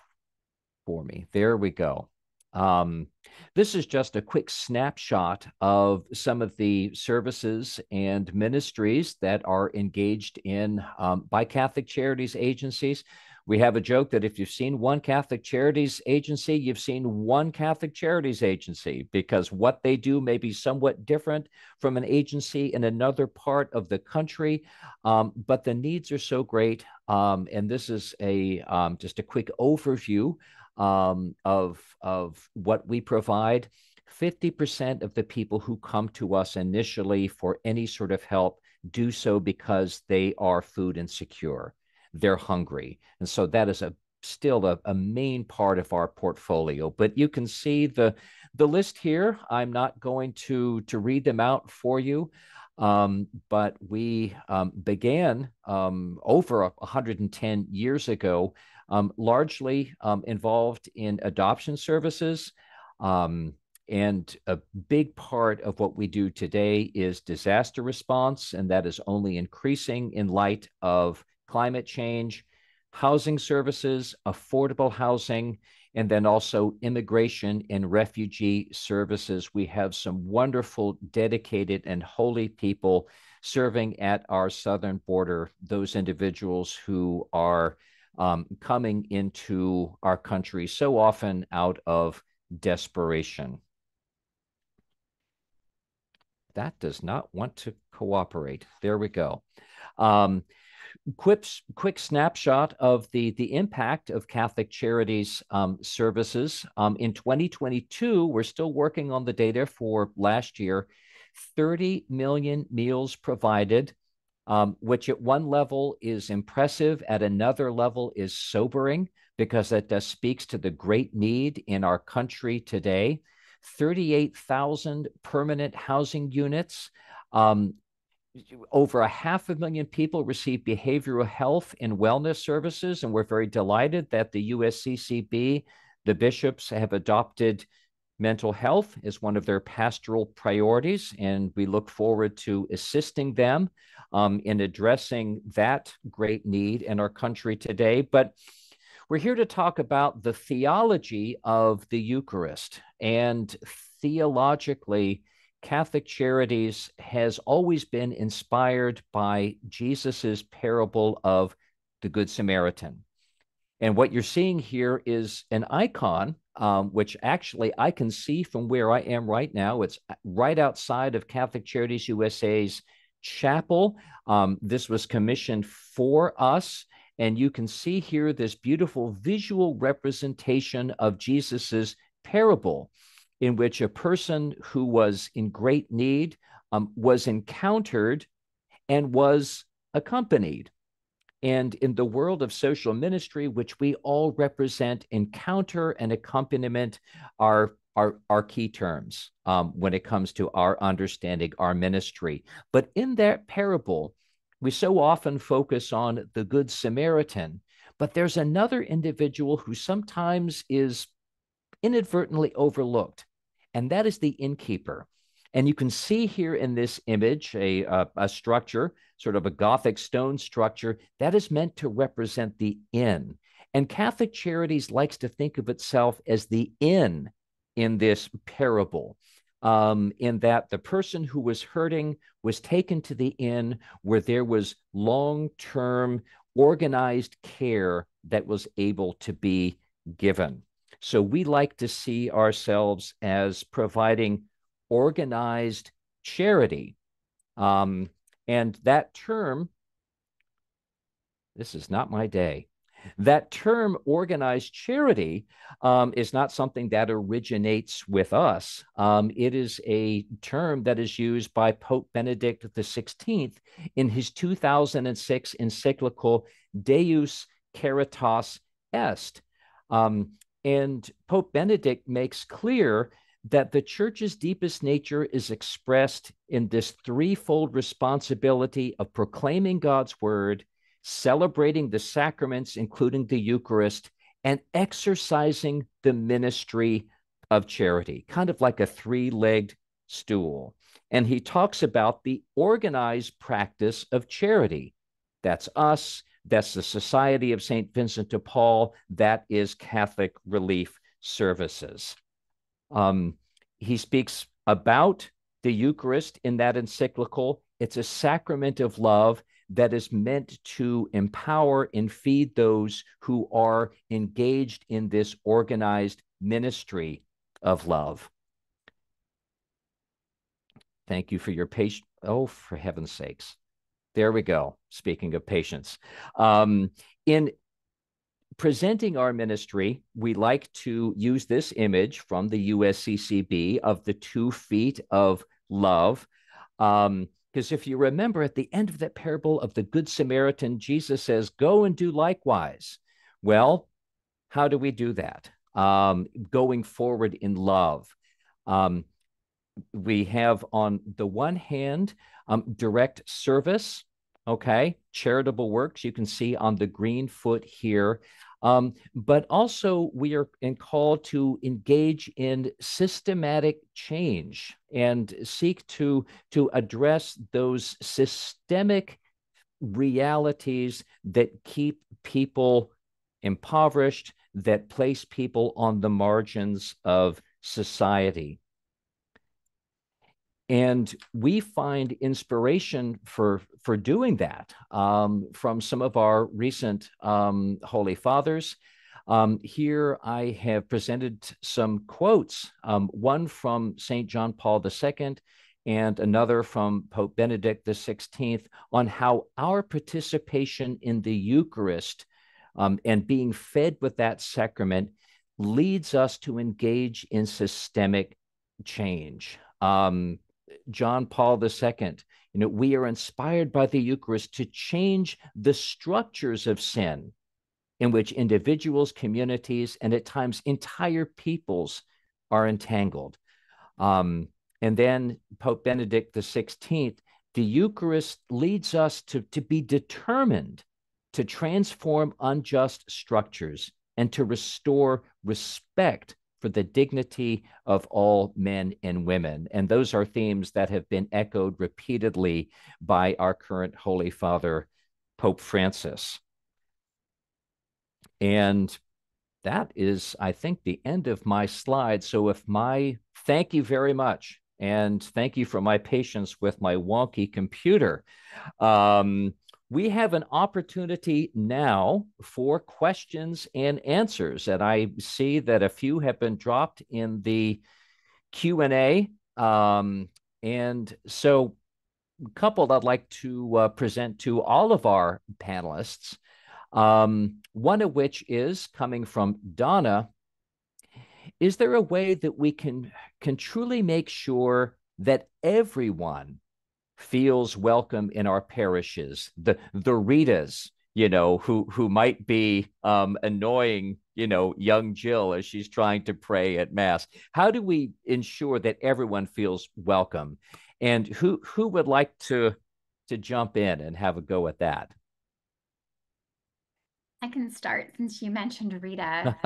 for me. There we go. This is just a quick snapshot of some of the services and ministries that are engaged in by Catholic Charities agencies. We have a joke that if you've seen one Catholic Charities agency, you've seen one Catholic Charities agency, because what they do may be somewhat different from an agency in another part of the country, but the needs are so great. And this is just a quick overview of what we provide. 50% of the people who come to us initially for any sort of help do so because they are food insecure. They're hungry. And so that is still a main part of our portfolio. But you can see the list here. I'm not going to read them out for you. But we began over 110 years ago, largely involved in adoption services. And a big part of what we do today is disaster response, and that is only increasing in light of climate change, housing services, affordable housing, and then also immigration and refugee services. We have some wonderful, dedicated, and holy people serving at our southern border, those individuals who are coming into our country so often out of desperation. That does not want to cooperate. There we go. Quick snapshot of the impact of Catholic Charities services. In 2022, we're still working on the data for last year, 30 million meals provided, which at one level is impressive, at another level is sobering, because that speaks to the great need in our country today. 38,000 permanent housing units. Over 500,000 people receive behavioral health and wellness services, and we're very delighted that the USCCB, the bishops, have adopted mental health as one of their pastoral priorities, and we look forward to assisting them in addressing that great need in our country today. But we're here to talk about the theology of the Eucharist. And theologically, Catholic Charities has always been inspired by Jesus's parable of the Good Samaritan. And what you're seeing here is an icon, which actually I can see from where I am right now. It's right outside of Catholic Charities USA's chapel. This was commissioned for us. And you can see here this beautiful visual representation of Jesus's parable, in which a person who was in great need was encountered and was accompanied. And in the world of social ministry, which we all represent, encounter and accompaniment are key terms when it comes to our understanding our ministry. But in that parable, we so often focus on the Good Samaritan, but there's another individual who sometimes is inadvertently overlooked, and that is the innkeeper. And you can see here in this image a structure, sort of a Gothic stone structure, that is meant to represent the inn. And Catholic Charities likes to think of itself as the inn in this parable, in that the person who was hurting was taken to the inn where there was long-term organized care that was able to be given. So we like to see ourselves as providing organized charity. And that term, this is not my day. That term, organized charity, is not something that originates with us. It is a term that is used by Pope Benedict XVI in his 2006 encyclical Deus Caritas Est. And Pope Benedict makes clear that the church's deepest nature is expressed in this threefold responsibility of proclaiming God's word, celebrating the sacraments, including the Eucharist, and exercising the ministry of charity, kind of like a three-legged stool. And he talks about the organized practice of charity. That's us. That's the Society of St. Vincent de Paul. That is Catholic Relief Services. He speaks about the Eucharist in that encyclical. It's a sacrament of love that is meant to empower and feed those who are engaged in this organized ministry of love. Thank you for your patience. Oh, for heaven's sakes. There we go. Speaking of patience. In presenting our ministry, we like to use this image from the USCCB of the 2 feet of love. Because if you remember at the end of that parable of the Good Samaritan, Jesus says, go and do likewise. Well, how do we do that? Going forward in love. We have on the one hand, direct service, okay, charitable works you can see on the green foot here. But also we are called to engage in systematic change and seek to address those systemic realities that keep people impoverished, that place people on the margins of society. And we find inspiration for doing that from some of our recent Holy Fathers. Here I have presented some quotes, one from St. John Paul II and another from Pope Benedict XVI, on how our participation in the Eucharist and being fed with that sacrament leads us to engage in systemic change. John Paul II, we are inspired by the Eucharist to change the structures of sin in which individuals, communities, and at times entire peoples are entangled. And then Pope Benedict XVI, the Eucharist leads us to be determined to transform unjust structures and to restore respect for the dignity of all men and women. And those are themes that have been echoed repeatedly by our current Holy Father, Pope Francis. And that is, I think, the end of my slide. So thank you very much. And thank you for my patience with my wonky computer. We have an opportunity now for questions and answers. And I see that a few have been dropped in the Q&A. And so a couple I'd like to present to all of our panelists, one of which is coming from Donna. Is there a way that we can truly make sure that everyone feels welcome in our parishes? The Ritas, who might be annoying, young Jill as she's trying to pray at Mass. How do we ensure that everyone feels welcome? And who would like to jump in and have a go at that? I can start since you mentioned Rita.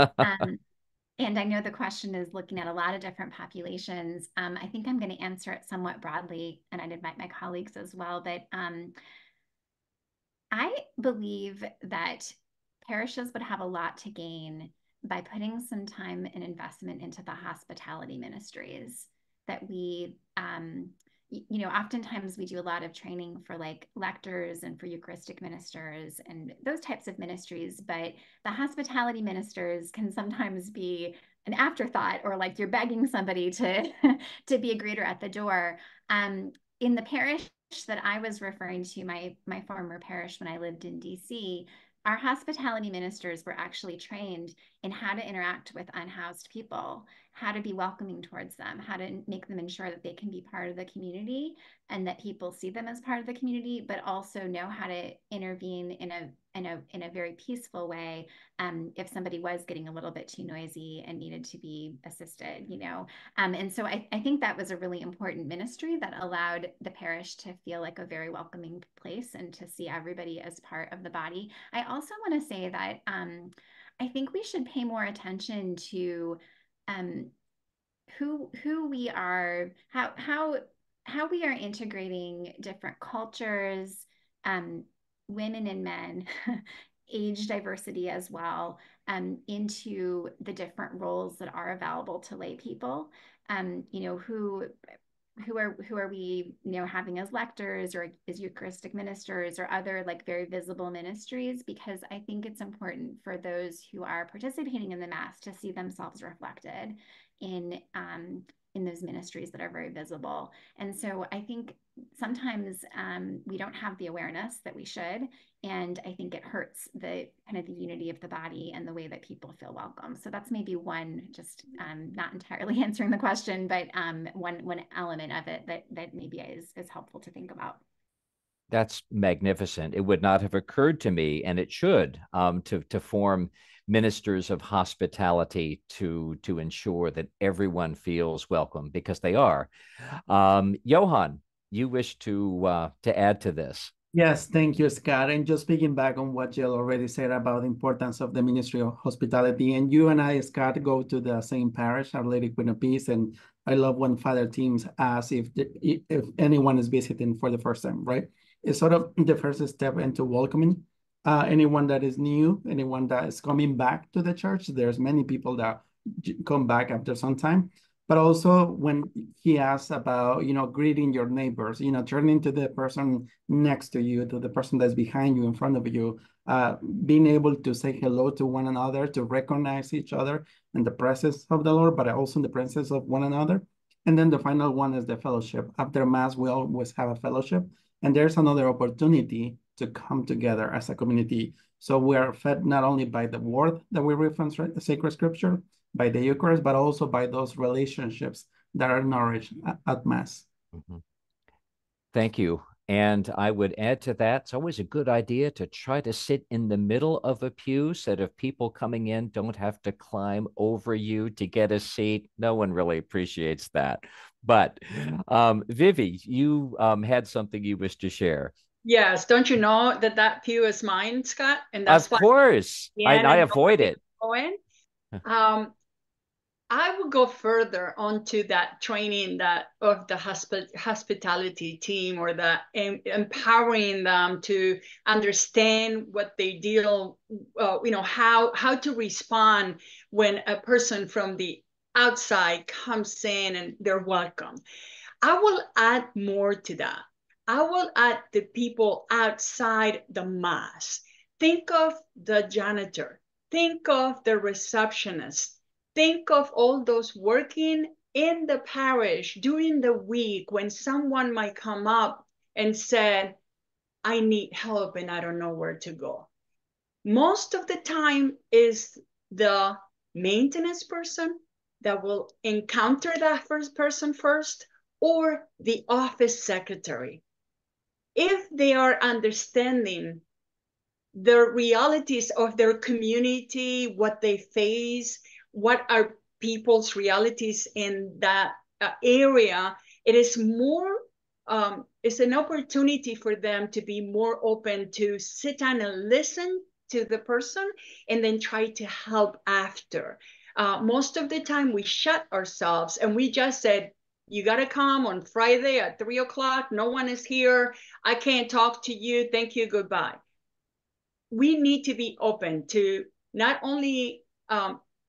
And I know the question is looking at a lot of different populations. I think I'm going to answer it somewhat broadly, and I'd invite my colleagues as well. But I believe that parishes would have a lot to gain by putting some time and investment into the hospitality ministries, that we oftentimes we do a lot of training for like lectors and for Eucharistic ministers and those types of ministries, but the hospitality ministers can sometimes be an afterthought, or like you're begging somebody to to be a greeter at the door. In the parish that I was referring to, my former parish when I lived in DC, our hospitality ministers were actually trained in how to interact with unhoused people, how to be welcoming towards them, how to make them ensure that they can be part of the community and that people see them as part of the community, but also know how to intervene in a very peaceful way if somebody was getting a little bit too noisy and needed to be assisted, and so I think that was a really important ministry that allowed the parish to feel like a very welcoming place and to see everybody as part of the body. I also want to say that I think we should pay more attention to who we are, how we are integrating different cultures, women and men, age diversity as well, into the different roles that are available to lay people. Who are we, having as lectors or as Eucharistic ministers or other like very visible ministries, because I think it's important for those who are participating in the Mass to see themselves reflected in those ministries that are very visible. And so I think sometimes we don't have the awareness that we should, and I think it hurts the kind of the unity of the body and the way that people feel welcome. So that's maybe one, just not entirely answering the question, but one element of it that maybe is helpful to think about. That's magnificent. It would not have occurred to me, and it should, to form ministers of hospitality to ensure that everyone feels welcome, because they are. Johan, you wish to add to this? Yes, thank you, Scott. And just picking back on what Jill already said about the importance of the ministry of hospitality. And you and I, Scott, go to the same parish, Our Lady Queen of Peace. And I love when Father Teams asks if anyone is visiting for the first time, right? It's sort of the first step into welcoming anyone that is new, anyone that is coming back to the church. There's many people that come back after some time. But also when he asks about, greeting your neighbors, turning to the person next to you, to the person that's behind you, in front of you, being able to say hello to one another, to recognize each other in the presence of the Lord, but also in the presence of one another. And then the final one is the fellowship. After Mass, we always have a fellowship. And there's another opportunity to come together as a community. So we are fed not only by the word that we read from the sacred scripture, by the Eucharist, but also by those relationships that are nourished at Mass. Mm-hmm. Thank you. And I would add to that, it's always a good idea to try to sit in the middle of a pew so that if people coming in don't have to climb over you to get a seat. No one really appreciates that. But Vivi, you had something you wish to share. Yes, don't you know that pew is mine, Scott? And that's of course, I avoid it. I will go further onto that training of the hospitality team, or the empowering them to understand what they deal, how to respond when a person from the outside comes in and they're welcome. I will add more to that. I will add the people outside the Mass. Think of the janitor. Think of the receptionist. Think of all those working in the parish during the week when someone might come up and said, I need help and I don't know where to go. Most of the time is the maintenance person that will encounter that first person first, or the office secretary. If they are understanding the realities of their community, what they face, what are people's realities in that area, it is more, it's an opportunity for them to be more open to sit down and listen to the person and then try to help after. Most of the time we shut ourselves and we just said, you got to come on Friday at 3 o'clock. No one is here. I can't talk to you. Thank you. Goodbye. We need to be open to not only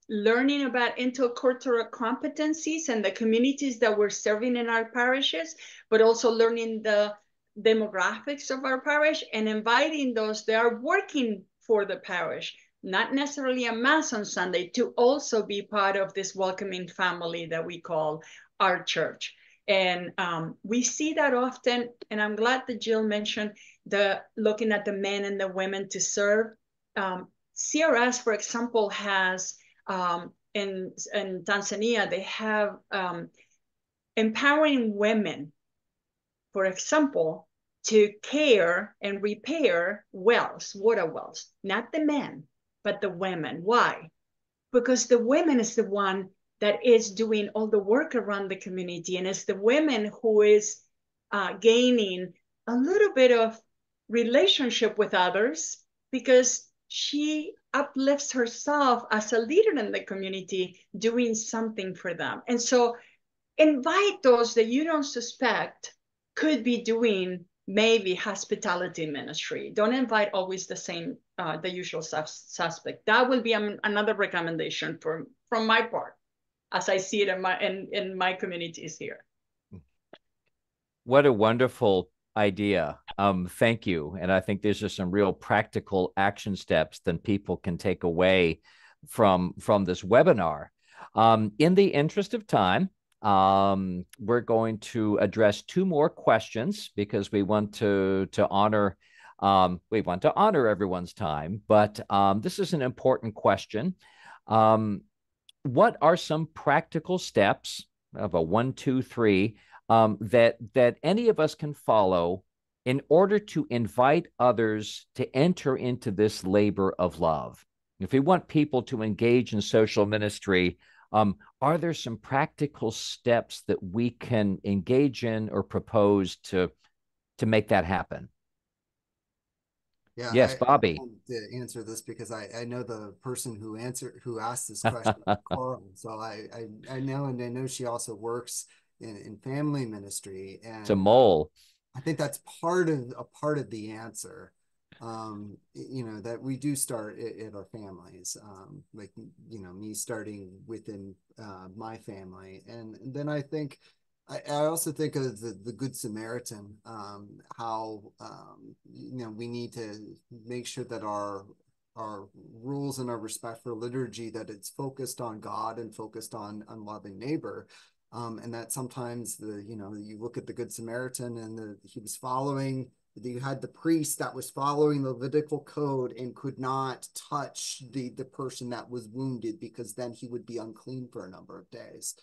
learning about intercultural competencies and the communities that we're serving in our parishes, but also learning the demographics of our parish and inviting those that are working for the parish, not necessarily a mass on Sunday, to also be part of this welcoming family that we call our church. And we see that often, and I'm glad that Jill mentioned the looking at the men and the women to serve. CRS, for example, has in Tanzania, they have empowering women, for example, to care and repair wells, water wells, not the men, but the women. Why? Because the women is the one that is doing all the work around the community, and it's the women who is gaining a little bit of relationship with others because she uplifts herself as a leader in the community, doing something for them. And so invite those that you don't suspect could be doing maybe hospitality ministry. Don't invite always the same, the usual suspect. That will be another recommendation from my part, as I see it in my communities here. What a wonderful idea. Thank you. And I think there's just some real practical action steps that people can take away from this webinar. In the interest of time, we're going to address two more questions because we want to honor everyone's time. But this is an important question. What are some practical steps of a 1, 2, 3 that any of us can follow in order to invite others to enter into this labor of love? If we want people to engage in social ministry, are there some practical steps that we can engage in or propose to make that happen? Yeah, yes, Bobby. I want to answer this because I know the person who asked this question, Coral. So I know, and I know she also works in family ministry, and it's a mole. I think that's part of the answer. That we do start at our families, like, me starting within my family. And then I think, I also think of the Good Samaritan, how, we need to make sure that our rules and our respect for liturgy, that it's focused on God and focused on loving neighbor. And that sometimes you look at the Good Samaritan and he was following, you had the priest that was following the Levitical code and could not touch the person that was wounded, because then he would be unclean for a number of days.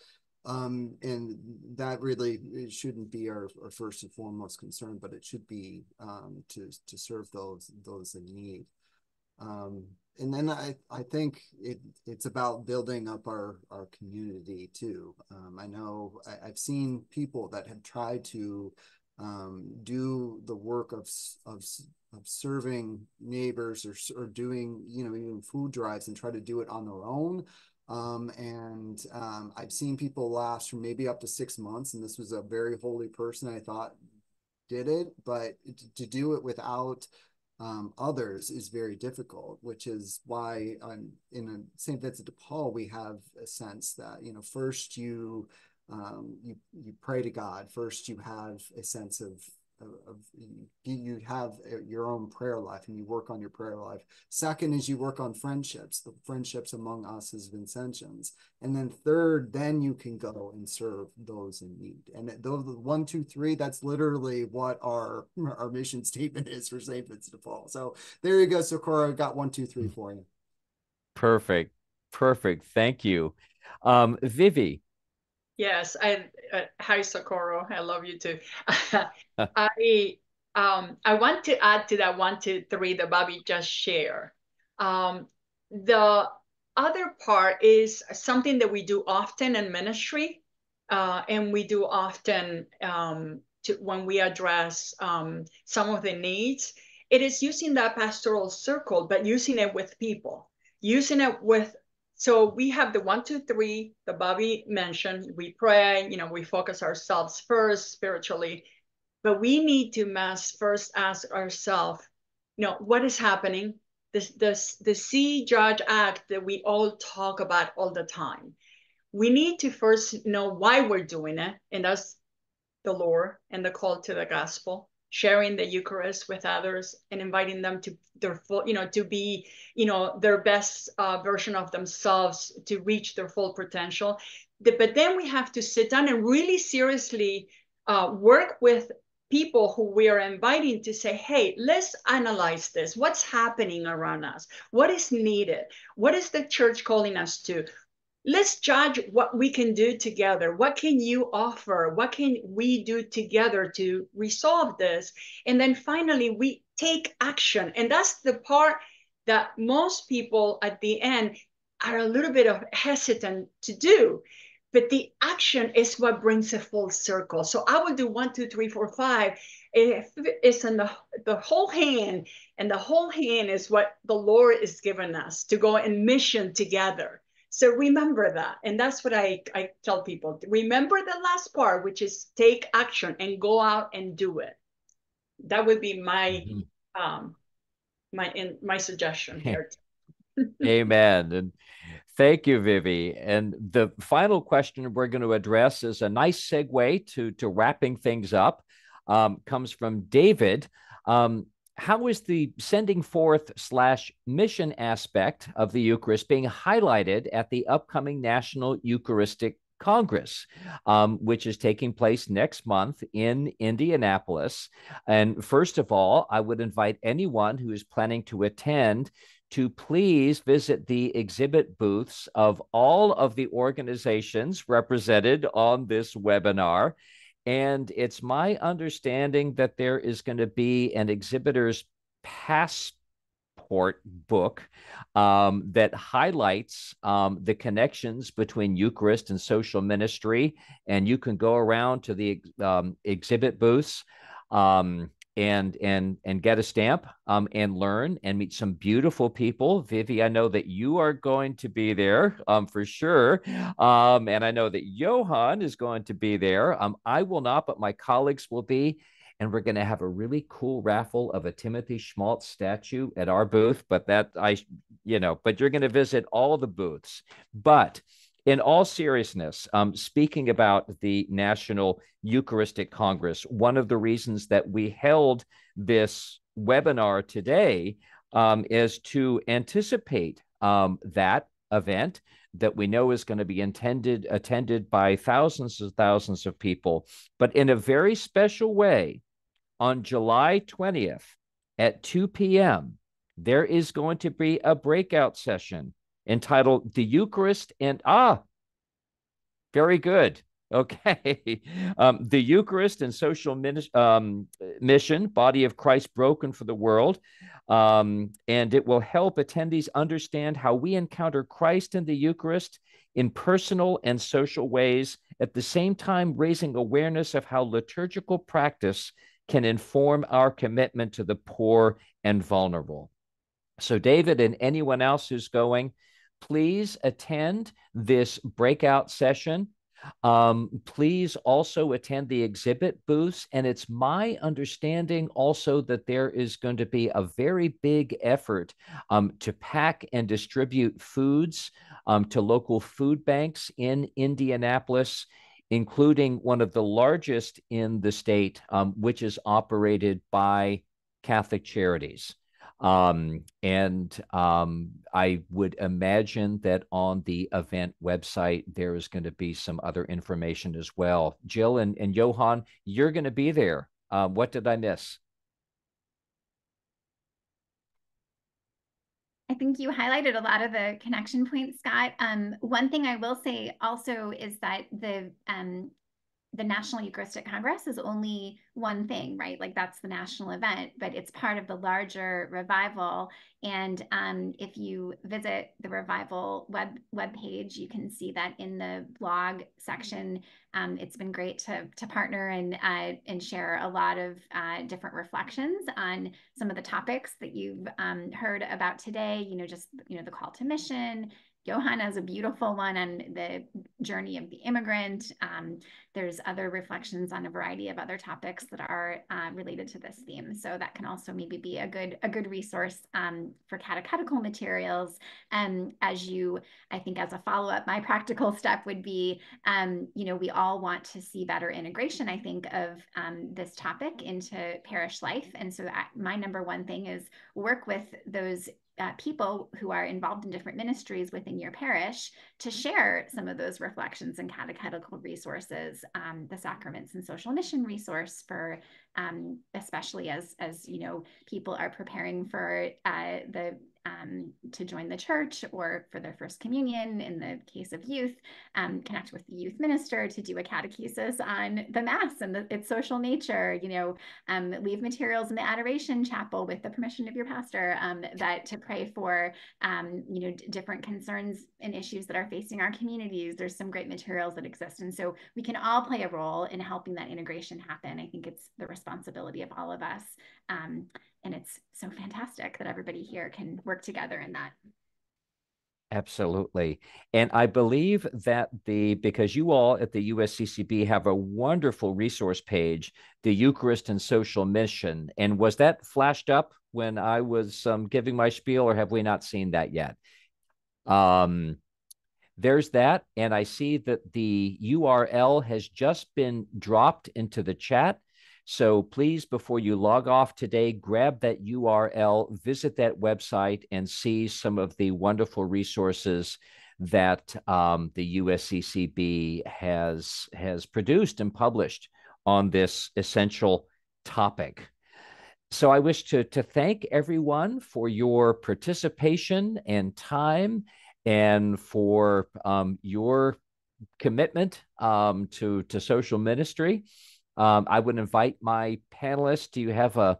And that really, it shouldn't be our first and foremost concern, but it should be to serve those in need. And then I think it's about building up our community too. I know I've seen people that have tried to do the work of serving neighbors or doing, even food drives, and try to do it on their own. I've seen people last for maybe up to 6 months, and this was a very holy person I thought did it, but to do it without others is very difficult, which is why in St. Vincent de Paul, we have a sense that, first you pray to God. First, you have a sense of you have your own prayer life, and you work on your prayer life. Second is you work on friendships, the friendships among us as Vincentians. And then third, then you can go and serve those in need. And those 1, 2, 3, that's literally what our mission statement is for St. Vincent de Paul. So there you go, Socorro. I got 1, 2, 3 for you. Perfect. Thank you. Vivi. Yes, hi Socorro, I love you too. I want to add to that 1, 2, 3 that Bobby just shared. The other part is something that we do often in ministry, and we do often when we address some of the needs. It is using that pastoral circle, but using it with people, using it with. So we have the 1, 2, 3 that Bobby mentioned. We pray, we focus ourselves first spiritually, but we need to first ask ourselves, what is happening? the see, judge, act that we all talk about all the time. We need to first know why we're doing it, and that's the Lord and the call to the gospel, sharing the Eucharist with others and inviting them to their full, to be, their best version of themselves, to reach their full potential. But then we have to sit down and really seriously work with people who we are inviting to say, hey, let's analyze this. What's happening around us? What is needed? What is the church calling us to? Let's judge what we can do together. What can you offer? What can we do together to resolve this? And then finally, we take action. And that's the part that most people at the end are a little bit hesitant to do. But the action is what brings a full circle. So I will do 1, 2, 3, 4, 5. It's in the whole hand. And the whole hand is what the Lord is giving us to go in mission together. So remember that. And that's what I tell people. Remember the last part, which is take action and go out and do it. That would be my my suggestion here. Amen. And thank you, Vivi. And the final question we're going to address is a nice segue to wrapping things up. Comes from David. How is the sending forth / mission aspect of the Eucharist being highlighted at the upcoming National Eucharistic Congress, which is taking place next month in Indianapolis? And first of all, I would invite anyone who is planning to attend to please visit the exhibit booths of all of the organizations represented on this webinar. And it's my understanding that there is going to be an exhibitor's passport book that highlights the connections between Eucharist and social ministry. And you can go around to the exhibit booths and get a stamp and learn and meet some beautiful people. Vivi, I know that you are going to be there for sure. And I know that Johan is going to be there. I will not, but my colleagues will be. And we're going to have a really cool raffle of a Timothy Schmaltz statue at our booth. But but you're going to visit all the booths. But in all seriousness, speaking about the National Eucharistic Congress, one of the reasons that we held this webinar today is to anticipate that event that we know is going to be attended by thousands and thousands of people, but in a very special way. On July 20th at 2 p.m., there is going to be a breakout session entitled The Eucharist and very good. Okay. The Eucharist and Social Mission, Body of Christ Broken for the World. And it will help attendees understand how we encounter Christ in the Eucharist in personal and social ways, at the same time raising awareness of how liturgical practice can inform our commitment to the poor and vulnerable. So David and anyone else who's going, please attend this breakout session. Please also attend the exhibit booths. And it's my understanding also that there is going to be a very big effort to pack and distribute foods to local food banks in Indianapolis, including one of the largest in the state, which is operated by Catholic Charities. I would imagine that on the event website, there is going to be some other information as well. Jill and Johan, you're going to be there. What did I miss? I think you highlighted a lot of the connection points, Scott. One thing I will say also is that the National Eucharistic Congress is only one thing, right? Like that's the national event, but it's part of the larger revival. And if you visit the revival webpage, you can see that in the blog section. It's been great to partner and share a lot of different reflections on some of the topics that you've heard about today. Just the call to mission, Johann has a beautiful one on the journey of the immigrant. There's other reflections on a variety of other topics that are related to this theme. So that can also maybe be a good resource for catechetical materials. I think as a follow-up, my practical step would be, we all want to see better integration, I think, of this topic into parish life. And so my number one thing is work with those people who are involved in different ministries within your parish to share some of those reflections and catechetical resources, the sacraments and social mission resource for especially as people are preparing for to join the church or for their first communion. In the case of youth, connect with the youth minister to do a catechesis on the Mass and its social nature. Leave materials in the adoration chapel with the permission of your pastor that to pray for different concerns and issues that are facing our communities. There's some great materials that exist, and so we can all play a role in helping that integration happen. I think it's the responsibility of all of us. And it's so fantastic that everybody here can work together in that. Absolutely. And I believe that because you all at the USCCB have a wonderful resource page, the Eucharist and Social Mission. And was that flashed up when I was giving my spiel, or have we not seen that yet? There's that. And I see that the URL has just been dropped into the chat. So please, before you log off today, grab that URL, visit that website, and see some of the wonderful resources that the USCCB has produced and published on this essential topic. So I wish to thank everyone for your participation and time, and for your commitment to social ministry. I would invite my panelists. Do you have a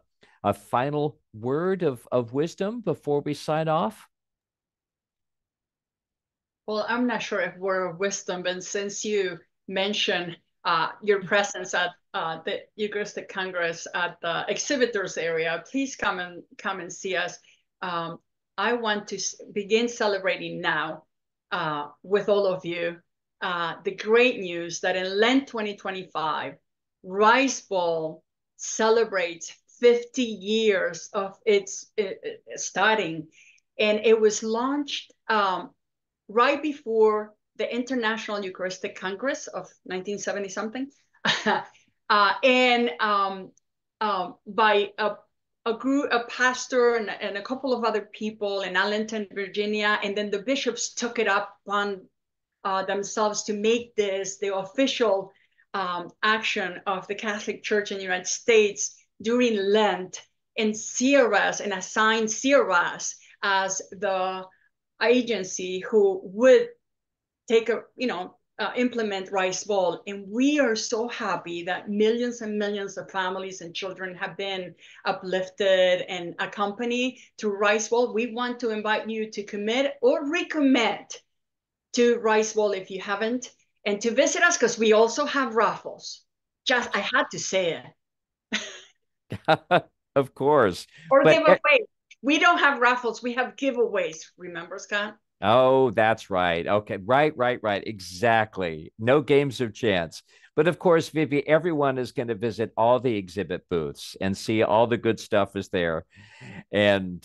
final word of wisdom before we sign off? Well, I'm not sure if word of wisdom, but since you mentioned your presence at the Eucharistic Congress at the exhibitors area, please come and see us. I want to begin celebrating now with all of you the great news that in Lent 2025, Rice Bowl celebrates 50 years of its starting, and it was launched right before the International Eucharistic Congress of 1970 something, and by a pastor and a couple of other people in Arlington, Virginia, and then the bishops took it up on themselves to make this the official action of the Catholic Church in the United States during Lent, and CRS, and assigned CRS as the agency who would take implement Rice Bowl. And we are so happy that millions and millions of families and children have been uplifted and accompanied to Rice Bowl. We want to invite you to commit or recommit to Rice Bowl if you haven't, and to visit us, because we also have raffles. Just, I had to say it. Of course. Or giveaways. We don't have raffles, we have giveaways. Remember, Scott? Oh, that's right. Okay. Right. Exactly. No games of chance. But of course, Vivi, everyone is going to visit all the exhibit booths and see all the good stuff is there. And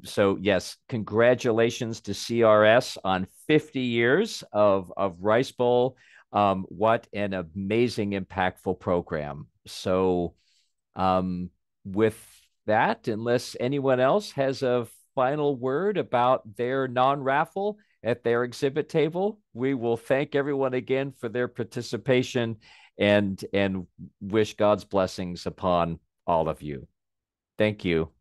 so, yes, congratulations to CRS on 50 years of Rice Bowl. What an amazing, impactful program. So with that, unless anyone else has a final word about their non-raffle at their exhibit table, we will thank everyone again for their participation and wish God's blessings upon all of you. Thank you.